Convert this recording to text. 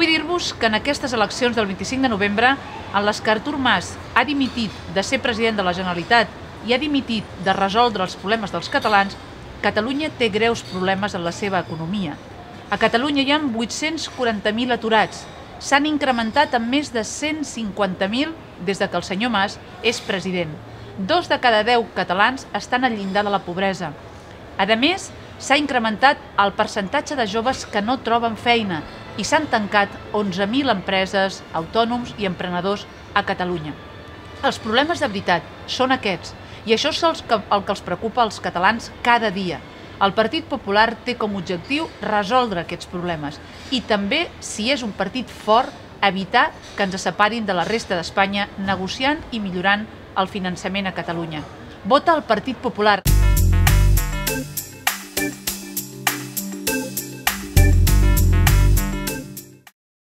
Vull dir-vos que en aquestes eleccions del 25 de novembre, en les que Artur Mas ha dimitit de ser president de la Generalitat i ha dimitit de resoldre els problemes dels catalans, Catalunya té greus problemes en la seva economia. A Catalunya hi ha 840.000 aturats. S'han incrementat en més de 150.000 des que el senyor Mas és president. 2 de cada 10 catalans estan al llindar de la pobresa. A més, s'ha incrementat el percentatge de joves que no troben feina i s'han tancat 11.000 empreses, autònoms i emprenedors a Catalunya. Els problemes de veritat són aquests i això és el que els preocupa als catalans cada dia. El Partit Popular té com a objectiu resoldre aquests problemes i també, si és un partit fort, evitar que ens separin de la resta d'Espanya negociant i millorant el finançament a Catalunya. Vota el Partit Popular.